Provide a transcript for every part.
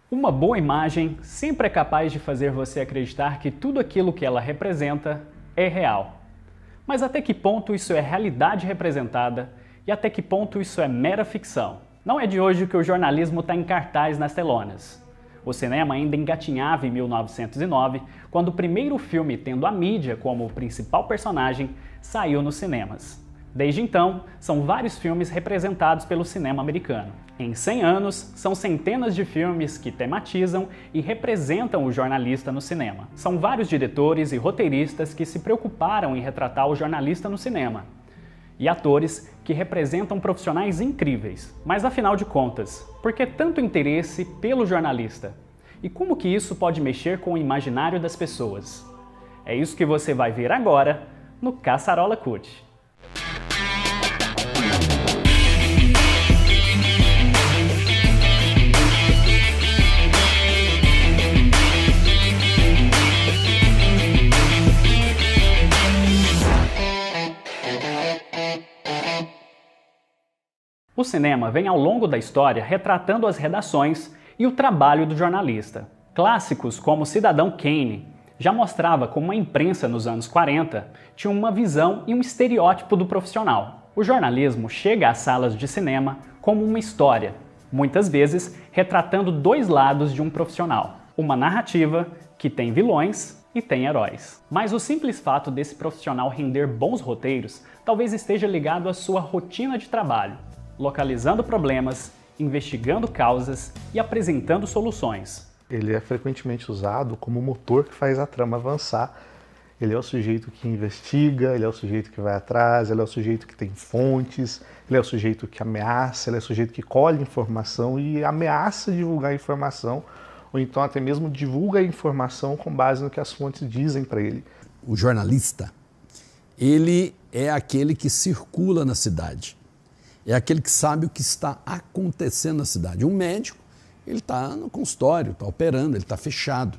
Uma boa imagem sempre é capaz de fazer você acreditar que tudo aquilo que ela representa é real. Mas até que ponto isso é realidade representada e até que ponto isso é mera ficção? Não é de hoje que o jornalismo está em cartaz nas telonas. O cinema ainda engatinhava em 1909, quando o primeiro filme tendo a mídia como principal personagem saiu nos cinemas. Desde então, são vários filmes representados pelo cinema americano. Em 100 anos, são centenas de filmes que tematizam e representam o jornalista no cinema. São vários diretores e roteiristas que se preocuparam em retratar o jornalista no cinema. E atores que representam profissionais incríveis. Mas afinal de contas, por que tanto interesse pelo jornalista? E como que isso pode mexer com o imaginário das pessoas? É isso que você vai ver agora no Caçarola Cult. O cinema vem ao longo da história retratando as redações e o trabalho do jornalista. Clássicos como Cidadão Kane já mostrava como a imprensa nos anos 40 tinha uma visão e um estereótipo do profissional. O jornalismo chega às salas de cinema como uma história, muitas vezes retratando dois lados de um profissional. Uma narrativa que tem vilões e tem heróis. Mas o simples fato desse profissional render bons roteiros talvez esteja ligado à sua rotina de trabalho, localizando problemas, investigando causas e apresentando soluções. Ele é frequentemente usado como motor que faz a trama avançar. Ele é o sujeito que investiga, ele é o sujeito que vai atrás, ele é o sujeito que tem fontes, ele é o sujeito que ameaça, ele é o sujeito que colhe informação e ameaça divulgar informação, ou então até mesmo divulga a informação com base no que as fontes dizem para ele. O jornalista, ele é aquele que circula na cidade. É aquele que sabe o que está acontecendo na cidade. Um médico, ele está no consultório, está operando, ele está fechado.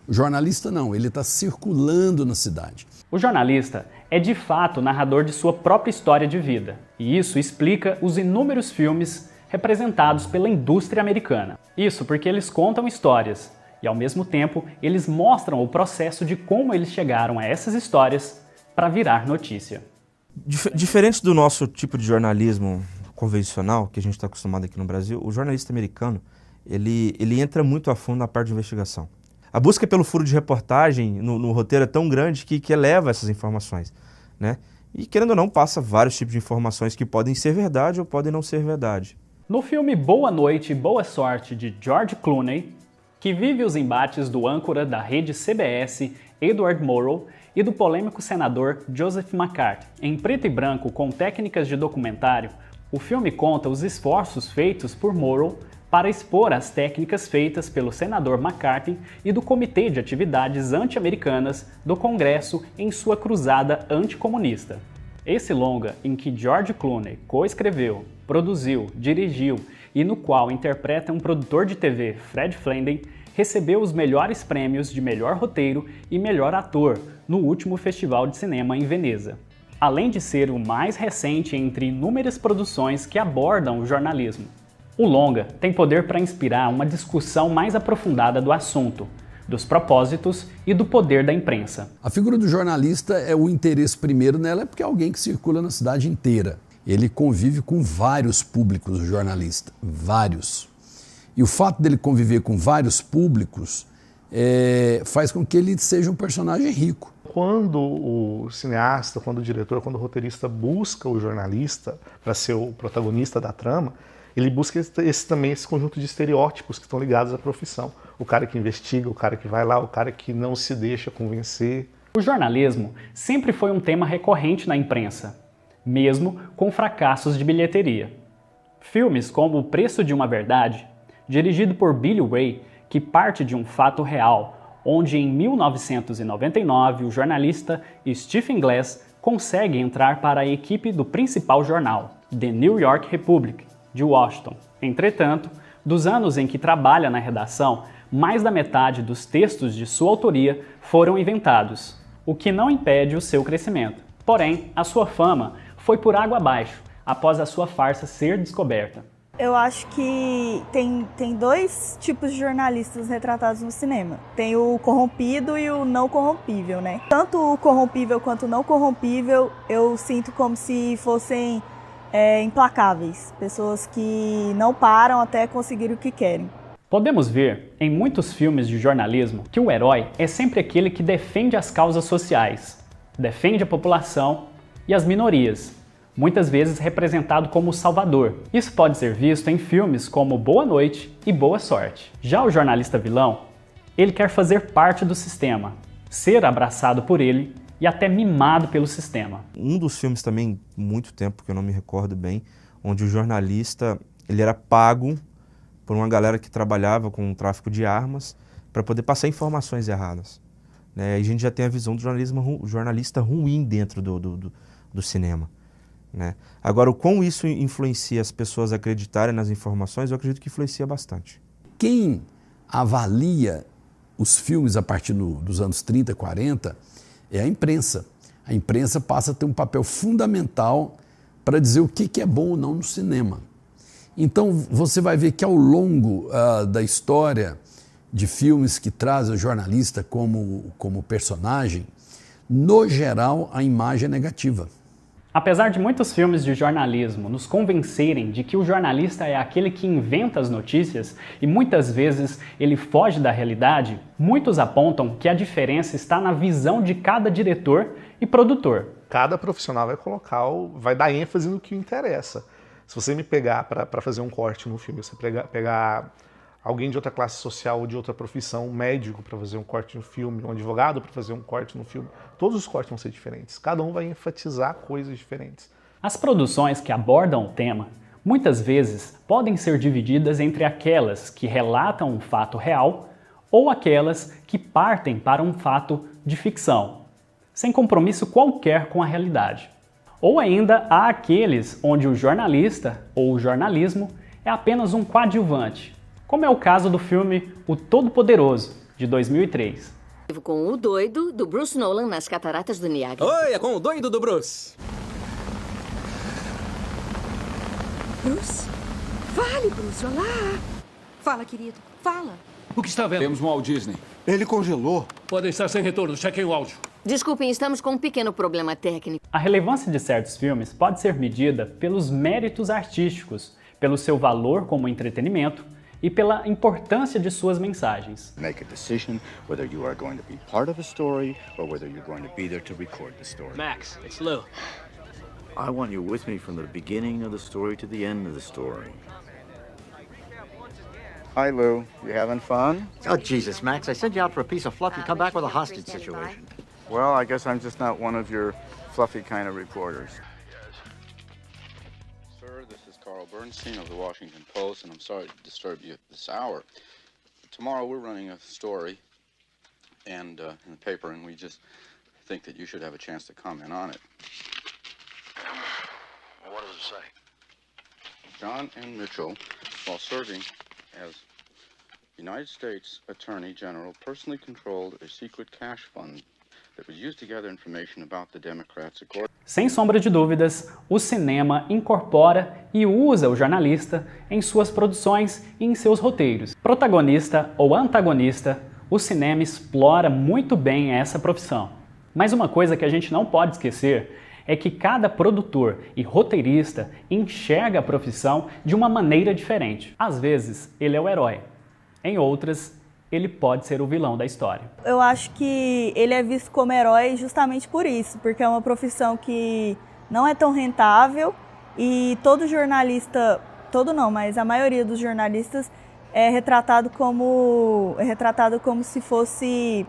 O jornalista não, ele está circulando na cidade. O jornalista é de fato narrador de sua própria história de vida. E isso explica os inúmeros filmes representados pela indústria americana. Isso porque eles contam histórias e, ao mesmo tempo, eles mostram o processo de como eles chegaram a essas histórias para virar notícia. Diferente do nosso tipo de jornalismo convencional, que a gente está acostumado aqui no Brasil, o jornalista americano, ele entra muito a fundo na parte de investigação. A busca pelo furo de reportagem no roteiro é tão grande que eleva essas informações, né? E, querendo ou não, passa vários tipos de informações que podem ser verdade ou podem não ser verdade. No filme Boa Noite e Boa Sorte, de George Clooney, que vive os embates do âncora da rede CBS, Edward Murrow, e do polêmico senador Joseph McCarthy. Em preto e branco, com técnicas de documentário, o filme conta os esforços feitos por Murrow para expor as técnicas feitas pelo senador McCarthy e do Comitê de Atividades Anti-Americanas do Congresso em sua cruzada anticomunista. Esse longa, em que George Clooney coescreveu, produziu, dirigiu e no qual interpreta um produtor de TV, Fred Flanagan, recebeu os melhores prêmios de melhor roteiro e melhor ator no último Festival de Cinema em Veneza. Além de ser o mais recente entre inúmeras produções que abordam o jornalismo. O longa tem poder para inspirar uma discussão mais aprofundada do assunto, dos propósitos e do poder da imprensa. A figura do jornalista é o interesse primeiro nela, porque é alguém que circula na cidade inteira. Ele convive com vários públicos, o jornalista, vários. E o fato dele conviver com vários públicos faz com que ele seja um personagem rico. Quando o cineasta, quando o diretor, quando o roteirista busca o jornalista para ser o protagonista da trama, ele busca também esse conjunto de estereótipos que estão ligados à profissão. O cara que investiga, o cara que vai lá, o cara que não se deixa convencer. O jornalismo sempre foi um tema recorrente na imprensa, mesmo com fracassos de bilheteria. Filmes como O Preço de uma Verdade, dirigido por Billy Ray, que parte de um fato real, onde em 1999 o jornalista Stephen Glass consegue entrar para a equipe do principal jornal, The New York Republic, de Washington. Entretanto, dos anos em que trabalha na redação, mais da metade dos textos de sua autoria foram inventados, o que não impede o seu crescimento. Porém, a sua fama foi por água abaixo após a sua farsa ser descoberta. Eu acho que tem dois tipos de jornalistas retratados no cinema. Tem o corrompido e o não corrompível, né? Tanto o corrompível quanto o não corrompível, eu sinto como se fossem implacáveis. Pessoas que não param até conseguir o que querem. Podemos ver, em muitos filmes de jornalismo, que o herói é sempre aquele que defende as causas sociais, defende a população e as minorias, muitas vezes representado como o salvador. Isso pode ser visto em filmes como Boa Noite e Boa Sorte. Já o jornalista vilão, ele quer fazer parte do sistema, ser abraçado por ele e até mimado pelo sistema. Um dos filmes também, muito tempo que eu não me recordo bem, onde o jornalista ele era pago por uma galera que trabalhava com o tráfico de armas para poder passar informações erradas. Né? A gente já tem a visão do jornalista ruim dentro do cinema. Né? Agora, o quão isso influencia as pessoas a acreditarem nas informações, eu acredito que influencia bastante. Quem avalia os filmes a partir dos anos 30, 40 é a imprensa. A imprensa passa a ter um papel fundamental para dizer o que é bom ou não no cinema. Então, você vai ver que ao longo da história de filmes que trazem o jornalista como personagem, no geral, a imagem é negativa. Apesar de muitos filmes de jornalismo nos convencerem de que o jornalista é aquele que inventa as notícias e muitas vezes ele foge da realidade, muitos apontam que a diferença está na visão de cada diretor e produtor. Cada profissional vai dar ênfase no que interessa. Se você me pegar para fazer um corte no filme, você pegar alguém de outra classe social ou de outra profissão, um médico para fazer um corte no filme, um advogado para fazer um corte no filme, todos os cortes vão ser diferentes. Cada um vai enfatizar coisas diferentes. As produções que abordam o tema, muitas vezes, podem ser divididas entre aquelas que relatam um fato real ou aquelas que partem para um fato de ficção, sem compromisso qualquer com a realidade. Ou ainda há aqueles onde o jornalista ou o jornalismo é apenas um coadjuvante, como é o caso do filme O Todo-Poderoso, de 2003. Com o doido do Bruce Nolan nas Cataratas do Niágara. Oi, é com o doido do Bruce. Bruce? Fale, Bruce, olá. Fala, querido, fala. O que está vendo? Temos um Walt Disney. Ele congelou. Podem estar sem retorno, chequem o áudio. Desculpem, estamos com um pequeno problema técnico. A relevância de certos filmes pode ser medida pelos méritos artísticos, pelo seu valor como entretenimento e pela importância de suas mensagens. Make a decision whether you are going to be part of a story or whether you're going to be there to record the story. Max, it's Lou. I want you with me from the beginning of the story to the end of the story. Hi, Lou. You having fun? Oh, Jesus, Max. I sent you out for a piece of fluff. You come back with a hostage situation. Well, I guess I'm just not one of your fluffy kind of reporters. Sir, this is Carl Bernstein of the Washington Post, and I'm sorry to disturb you at this hour. Tomorrow we're running a story in the paper, and we just think that you should have a chance to comment on it. What does it say? John N. Mitchell, while serving as United States Attorney General, personally controlled a secret cash fund that was used to gather information about the Democrats. Sem sombra de dúvidas, o cinema incorpora e usa o jornalista em suas produções e em seus roteiros. Protagonista ou antagonista, o cinema explora muito bem essa profissão. Mas uma coisa que a gente não pode esquecer é que cada produtor e roteirista enxerga a profissão de uma maneira diferente. Às vezes, ele é o herói. Em outras, ele pode ser o vilão da história. Eu acho que ele é visto como herói justamente por isso, porque é uma profissão que não é tão rentável e todo jornalista, todo não, mas a maioria dos jornalistas é retratado como se fosse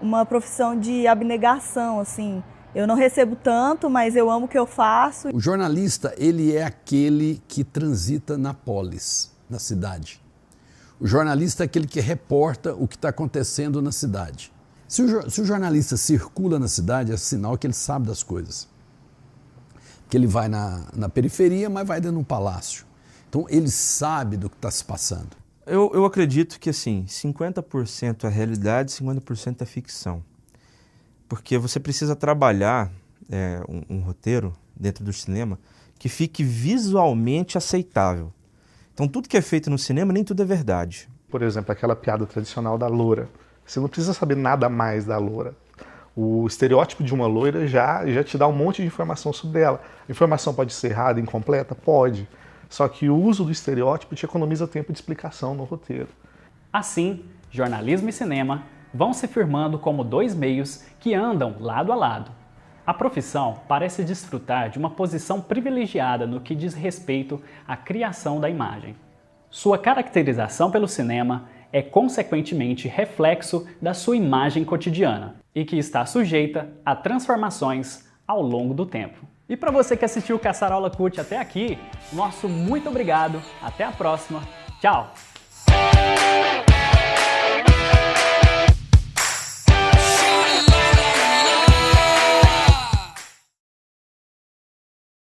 uma profissão de abnegação, assim. Eu não recebo tanto, mas eu amo o que eu faço. O jornalista, ele é aquele que transita na polis, na cidade. O jornalista é aquele que reporta o que está acontecendo na cidade. Se o jornalista circula na cidade, é sinal que ele sabe das coisas. Que ele vai na periferia, mas vai dentro de um palácio. Então, ele sabe do que está se passando. Eu acredito que, assim, 50% é realidade, 50% é ficção. Porque você precisa trabalhar um roteiro dentro do cinema que fique visualmente aceitável. Então tudo que é feito no cinema, nem tudo é verdade. Por exemplo, aquela piada tradicional da loura. Você não precisa saber nada mais da loura. O estereótipo de uma loira já te dá um monte de informação sobre ela. A informação pode ser errada, incompleta? Pode. Só que o uso do estereótipo te economiza tempo de explicação no roteiro. Assim, jornalismo e cinema vão se firmando como dois meios que andam lado a lado. A profissão parece desfrutar de uma posição privilegiada no que diz respeito à criação da imagem. Sua caracterização pelo cinema é consequentemente reflexo da sua imagem cotidiana e que está sujeita a transformações ao longo do tempo. E para você que assistiu o Caçarola Cult até aqui, nosso muito obrigado, até a próxima, tchau!